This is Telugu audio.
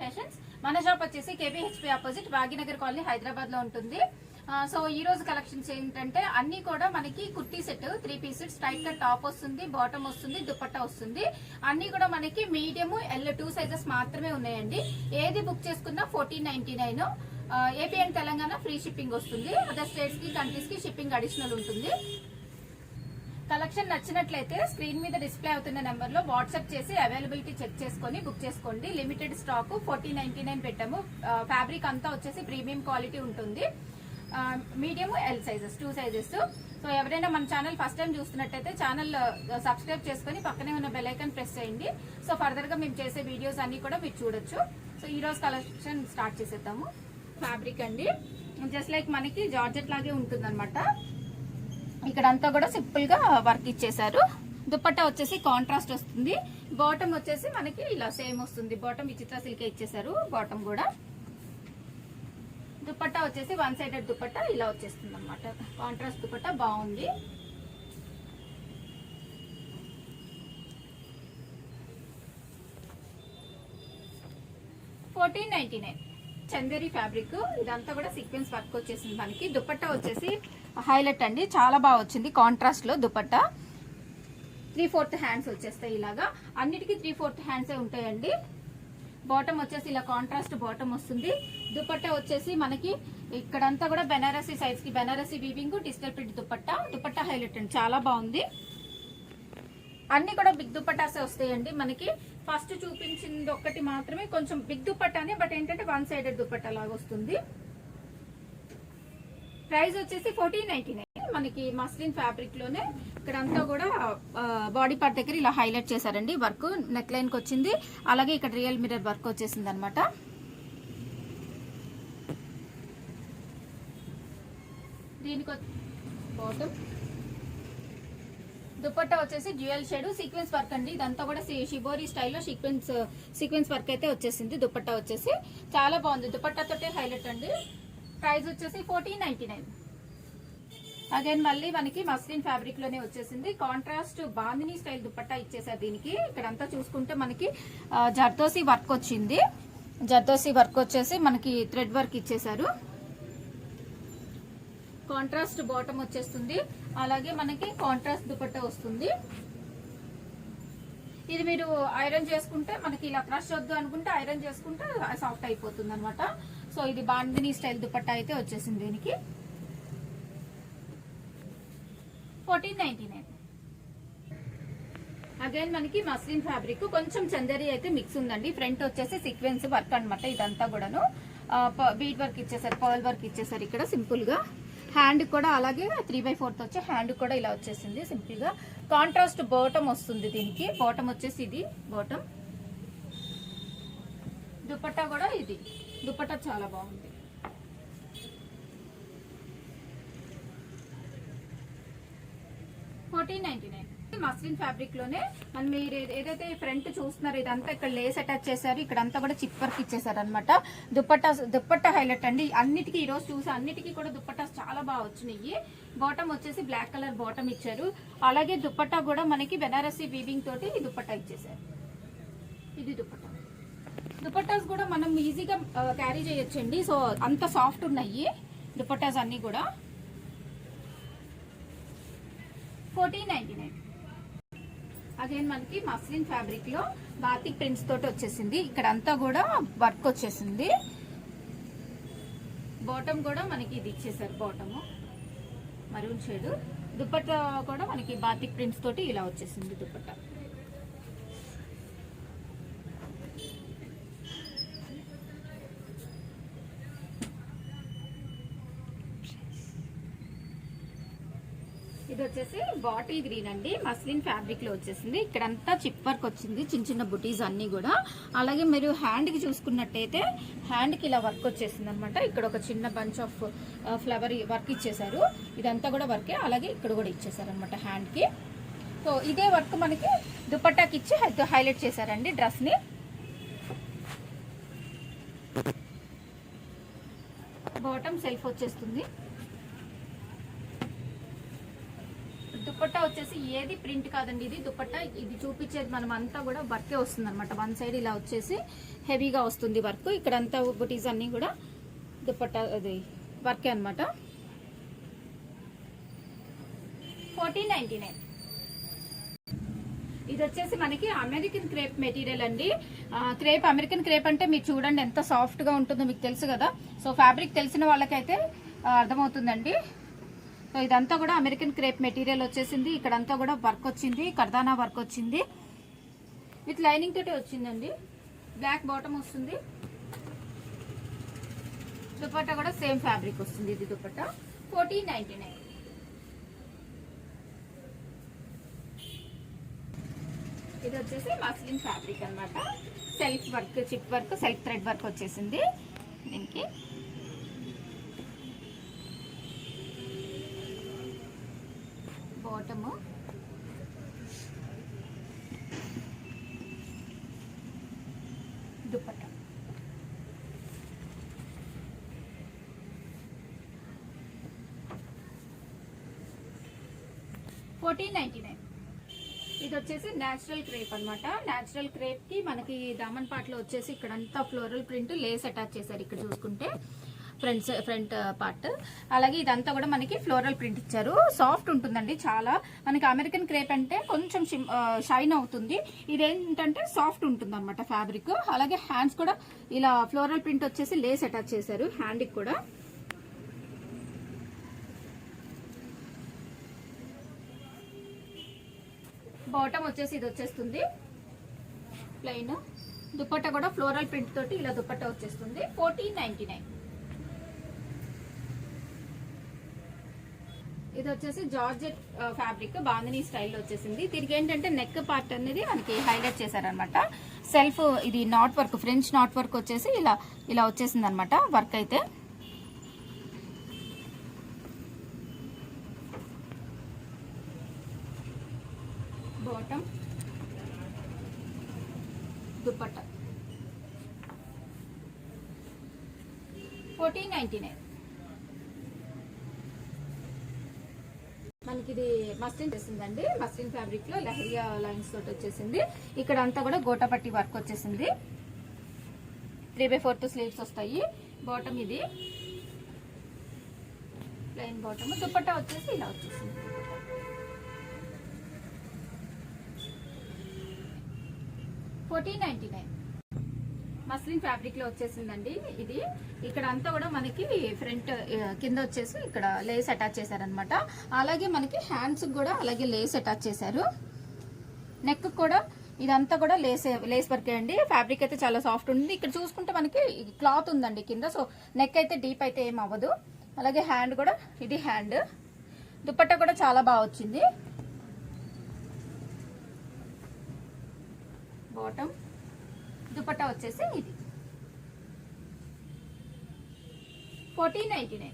ఫ్యాషన్స్ మన షాప్ వచ్చేసి కేబీహెచ్పీ ఆపోజిట్ భాగ్యనగర్ కాలనీ హైదరాబాద్ లో ఉంటుంది. సో ఈ రోజు కలెక్షన్స్ ఏంటంటే అన్ని కూడా మనకి kurti set 3 pieces straight cut top వస్తుంది, బాటమ్ వస్తుంది, దుపట్టా వస్తుంది. అన్ని కూడా మనకి మీడియం ఎల్ 2 సైజెస్ మాత్రమే ఉన్నాయండి. ఏది బుక్ చేసుకున్నా 1499. AP and Telangana free shipping వస్తుంది. అదర్ స్టేట్స్ కి కంట్రీస్ కి షిప్పింగ్ అడిషనల్ ఉంటుంది. కలెక్షన్ నచ్చినట్లయితే స్క్రీన్ మీద డిస్ప్లే అవుతున్న నెంబర్ లో వాట్సాప్ చేసి అవైలబిలిటీ చెక్ చేసుకుని బుక్ చేసుకోండి. లిమిటెడ్ స్టాక్ 1499 పెట్టాము. ఫ్యాబ్రిక్ అంతా వచ్చేసి ప్రీమియం క్వాలిటీ ఉంటుంది. Medium L sizes 2 sizes. So ఎవరైనా మన ఛానల్ ఫస్ట్ టైం చూస్తున్నట్టయితే ఛానల్ సబ్స్క్రైబ్ చేసుకుని పక్కనే ఉన్న బెల్ ఐకాన్ ప్రెస్ చేయండి. సో ఫర్దర్ గా మేము చేసే వీడియోస్ అన్ని కూడా మీరు చూడొచ్చు. సో ఈ రోజు కలెక్షన్ స్టార్ట్ చేసేద్దాము. ఫ్యాబ్రిక్ అండి జస్ట్ లైక్ మనకి జార్జెట్ లాగే ఉంటుంది అనమాట. ఇక్కడ అంతా కూడా సింపుల్ గా వర్క్ ఇచ్చేసారు. దుపట్టా వచ్చేసి కాంట్రాస్ట్ వస్తుంది. బాటమ్ వచ్చేసి మనకి ఇలా సేమ్ వస్తుంది. బాటమ్ విచిత్ర సిల్క్ ఇచ్చేసారు. బాటమ్ కూడా దుపట్టా వచ్చేసి 1 సైడెడ్ దుపట్టా ఇలా వచ్చేస్తుంది అనమాట. కాంట్రాస్ట్ దుపట్టా బాగుంది. $1499 చందేరి ఫ్యాబ్రిక్. ఇదంతా కూడా సీక్వెన్స్ వర్క్ వచ్చేసింది మనకి. దుపట్టా వచ్చేసి హైలైట్ అండి, చాలా బాగా వచ్చింది కాంట్రాస్ట్ లో. దుపట్టా 3/4 హ్యాండ్స్ వచ్చేస్తాయి. ఇలాగా అన్నిటికీ 3/4 హ్యాండ్సే ఉంటాయండి. బాటమ్ వచ్చేసి ఇలా కాంట్రాస్ట్ బాటమ్ వస్తుంది. దుపట్టా వచ్చేసి మనకి ఇక్కడంతా కూడా బెనారసీ సైజ్ కి Banarasi weaving digital print dupatta. Dupatta highlight అండి, చాలా బాగుంది. అన్ని కూడా బిగ్ దుపట్టాసే వస్తాయండి మనకి. ఫస్ట్ చూపించింది ఒక్కటి మాత్రమే కొంచెం బిగ్ దుపట్టానే, బట్ ఏంటంటే 1 సైడెడ్ దుపట్టా లాగా వస్తుంది. ప్రైస్ వచ్చేసి 1499. మనకి మస్లిన్ ఫ్యాబ్రిక్ లోనే ఇక్కడంతా కూడా బాడీ పార్ట్ దగ్గర ఇలా హైలైట్ చేశారండి. వర్క్ నెక్ లైన్ కి వచ్చింది. అలాగే ఇక్కడ రియల్ మిర్రర్ వర్క్ వచ్చేసింది అనమాట. దీనికి బాటమ్ దుపట్టా వచ్చేసి డ్యూయల్ షేడ్ సీక్వెన్స్ వర్క్ అండి. ఇదంతా కూడా షిబోరి స్టైల్లో సీక్వెన్స్ వర్క్ అయితే వచ్చేసింది. దుపట్టా వచ్చేసి చాలా బాగుంది. దుపట్టా తోటే హైలైట్ అండి. ప్రైస్ వచ్చేసి 1499. అగైన్ మళ్ళీ మనకి మస్లిన్ ఫ్యాబ్రిక్ లోనే వచ్చేసింది. కాంట్రాస్ట్ బాందిని స్టైల్ దుపట్టా ఇచ్చేసారు దీనికి. ఇక్కడంతా చూసుకుంటే మనకి జర్దోసి వర్క్ వచ్చింది. జర్దోసి వర్క్ వచ్చేసి మనకి థ్రెడ్ వర్క్ ఇచ్చేసారు. కాంట్రాస్ట్ బాటమ్ వచ్చేస్తుంది. అలాగే మనకి కాంట్రాస్ట్ దుపట్టా వస్తుంది. ఇది మీరు ఐరన్ చేసుకుంటే మనకి ఇలా క్రష్ వద్దు అనుకుంటే ఐరన్ చేసుకుంటే సాఫ్ట్ అయిపోతుంది అనమాట. సో ఇది బాందిని స్టైల్ దుపట్టా అయితే వచ్చేసింది దీనికి. 1499. అగైన్ మనకి మస్లిన్ ఫ్యాబ్రిక్ కొంచెం చందేరి అయితే మిక్స్ ఉందండి. ఫ్రంట్ వచ్చేసి సీక్వెన్స్ వర్క్ అనమాట. ఇదంతా కూడాను బీడ్ వర్క్ ఇచ్చేసారు, పర్ల్ వర్క్ ఇచ్చేసారు ఇక్కడ సింపుల్ గా. హ్యాండ్ కూడా అలాగే 3/4 వచ్చే హ్యాండ్ కూడా ఇలా వచ్చేసింది సింపుల్ గా. కాంట్రాస్ట్ బాటమ్ వస్తుంది దీనికి. బాటమ్ వచ్చేసి ఇది బాటమ్. దుపట్టా కూడా ఇది. దుపట్టా చాలా బాగుంది. $1499. మస్లిన్ ఫ్యాబ్రిక్ లోనే మనం మీరు ఏదైతే ఫ్రంట్ చూస్తున్నారో ఇదంతా ఇక్కడ లేస్ అటాచ్ చేశారు. ఇక్కడంతా కూడా చిప్ వర్క్ ఇచ్చేసారు అనమాట. దుపట్టా హైలైట్ అండి. అన్నిటికీ ఈ రోజు చూసి అన్నిటికీ కూడా దుపట్టాస్ చాలా బాగా వచ్చినాయి. బాటమ్ వచ్చేసి బ్లాక్ కలర్ బాటమ్ ఇచ్చారు. అలాగే దుపట్టా కూడా మనకి బెనారసీ వీవింగ్ తోటి దుపట్టా ఇచ్చేసారు. ఇది దుపట్టా. దుపట్టాస్ కూడా మనం ఈజీగా క్యారీ చేయొచ్చండి. సో అంత సాఫ్ట్ ఉన్నాయి దుపట్టాస్ అన్ని కూడా. 1499. అగైన్ మనకి మస్లిన్ ఫ్యాబ్రిక్ లో బాతిక్ ప్రింట్స్ తోటి వచ్చేసింది. ఇక్కడ అంతా కూడా వర్క్ వచ్చేసింది. బాటమ్ కూడా మనకి ఇది ఇచ్చేసారు. Bottom maroon shade. దుపట్టా కూడా మనకి బాతిక్ ప్రింట్స్ తోటి ఇలా వచ్చేసింది దుపట్టా. ఇది వచ్చేసి బాటిల్ గ్రీన్ అండి. మస్లిన్ ఫ్యాబ్రిక్ లో వచ్చేసింది. ఇక్కడంతా చిప్ వర్క్ వచ్చింది, చిన్న చిన్న బుటీస్ అన్ని కూడా. అలాగే మీరు హ్యాండ్ కి చూసుకున్నట్టయితే హ్యాండ్ కి ఇలా వర్క్ వచ్చేసింది అనమాట. ఇక్కడ ఒక చిన్న బంచ్ ఆఫ్ ఫ్లవర్ వర్క్ ఇచ్చేసారు. ఇదంతా కూడా వర్కే. అలాగే ఇక్కడ కూడా ఇచ్చేసారు అనమాట హ్యాండ్ కి. సో ఇదే వర్క్ మనకి దుపట్టాకి ఇచ్చి హైలైట్ చేశారండి డ్రెస్ ని. బాటమ్ సెల్ఫ్ వచ్చేస్తుంది. దుపట్టా వచ్చేసి ఏది ప్రింట్ కాదండి, ఇది దుపట్టా. ఇది చూపించేది మనం అంతా కూడా వర్కే వస్తుంది అనమాట. వన్ సైడ్ ఇలా వచ్చేసి హెవీగా వస్తుంది వర్క్. ఇక్కడ అంతా బుటీస్ అన్ని కూడా దుపట్టా అది వర్కే అనమాట. 1499. ఇది వచ్చేసి మనకి అమెరికన్ క్రేప్ మెటీరియల్ అండి. క్రేప్, అమెరికన్ క్రేప్ అంటే మీరు చూడండి ఎంత సాఫ్ట్ గా ఉంటుందో మీకు తెలుసు కదా. సో ఫ్యాబ్రిక్ తెలిసిన వాళ్ళకైతే అర్థమవుతుందండి. సో ఇదంతా కూడా అమెరికన్ క్రేప్ మెటీరియల్ వచ్చేసింది. ఇక్కడంతా కూడా వర్క్ వచ్చింది, కర్దానా వర్క్ వచ్చింది, విత్ లైనింగ్ తోటి వచ్చిందండి. బ్లాక్ బాటమ్ వస్తుంది. దుపట్టా కూడా సేమ్ ఫ్యాబ్రిక్ వస్తుంది. ఇది దుపట్టా 1499. ఇది వచ్చేసి మస్లిన్ ఫ్యాబ్రిక్ అన్నమాట. Self work, chip work, self thread work వచ్చేసింది దీనికి. బాటమ్, దుపట్టా. $14.99. ఇది వచ్చేసి నేచురల్ క్రేప్ అన్నమాట. నేచురల్ క్రేప్ కి మనకి దామన్ పార్ట్ లో వచ్చేసి ఇక్కడంతా ఫ్లోరల్ ప్రింట్ లేస్ అటాచ్ చేశారు. ఇక్కడ చూసుకుంటే ఫ్రంట్ పార్ట్. అలాగే ఇదంతా కూడా మనకి ఫ్లోరల్ ప్రింట్ ఇచ్చారు. సాఫ్ట్ ఉంటుందండి చాలా. మనకి అమెరికన్ క్రేప్ అంటే కొంచెం షైన్ అవుతుంది, ఇదేంటంటే సాఫ్ట్ ఉంటుంది అనమాట ఫ్యాబ్రిక్. అలాగే హ్యాండ్స్ కూడా ఇలా ఫ్లోరల్ ప్రింట్ వచ్చేసి లేస్ అటాచ్ చేశారు హ్యాండ్ కి కూడా. బాటమ్ వచ్చేసి ఇది వచ్చేస్తుంది ప్లెయిన్. దుపట్టా కూడా ఫ్లోరల్ ప్రింట్ తోటి ఇలా దుపట్టా వచ్చేస్తుంది. 1499. ఇది వచ్చేసి జార్జెట్ ఫ్యాబ్రిక్, బాందినీ స్టైల్లో వచ్చేసింది. దీనికి ఏంటంటే నెక్ పార్ట్ అనేది మనకి హైలైట్ చేశారనమాట. సెల్ఫ్ ఇది not work, French knot work వచ్చేసి ఇలా వచ్చేసింది అనమాట వర్క్ అయితే. బాటమ్, దుపట్టా 1499. మనకి ఇది మస్లిన్ చేసిందండి. మస్లిన్ ఫ్యాబ్రిక్ లో లహరియా లైన్స్ తోటి వచ్చేసింది. ఇక్కడ అంతా కూడా గోటాపట్టి వర్క్ వచ్చేసింది. 3/4 స్లీవ్స్ వస్తాయి. బాటమ్ ఇది ప్లెయిన్ బాటమ్. దుపట్టా వచ్చేసి ఇలా వచ్చేసింది. 1499. మస్లిన్ ఫ్యాబ్రిక్ లో వచ్చేసిందండి ఇది. ఇక్కడ అంతా కూడా మనకి ఫ్రంట్ కింద వచ్చేసి ఇక్కడ లేస్ అటాచ్ చేశారనమాట. అలాగే మనకి హ్యాండ్స్ కూడా అలాగే లేస్ అటాచ్ చేశారు. నెక్ కూడా ఇదంతా కూడా లేస్ వర్క్ అండి. ఫ్యాబ్రిక్ అయితే చాలా సాఫ్ట్ ఉంది. ఇక్కడ చూసుకుంటే మనకి క్లాత్ ఉందండి కింద. సో నెక్ అయితే డీప్ అయితే ఏం అవ్వదు. అలాగే హ్యాండ్ కూడా ఇది హ్యాండ్. దుపట్టా కూడా చాలా బాగా వచ్చింది. బాటమ్, దుపట్టా వచ్చేసి ఇది 1499.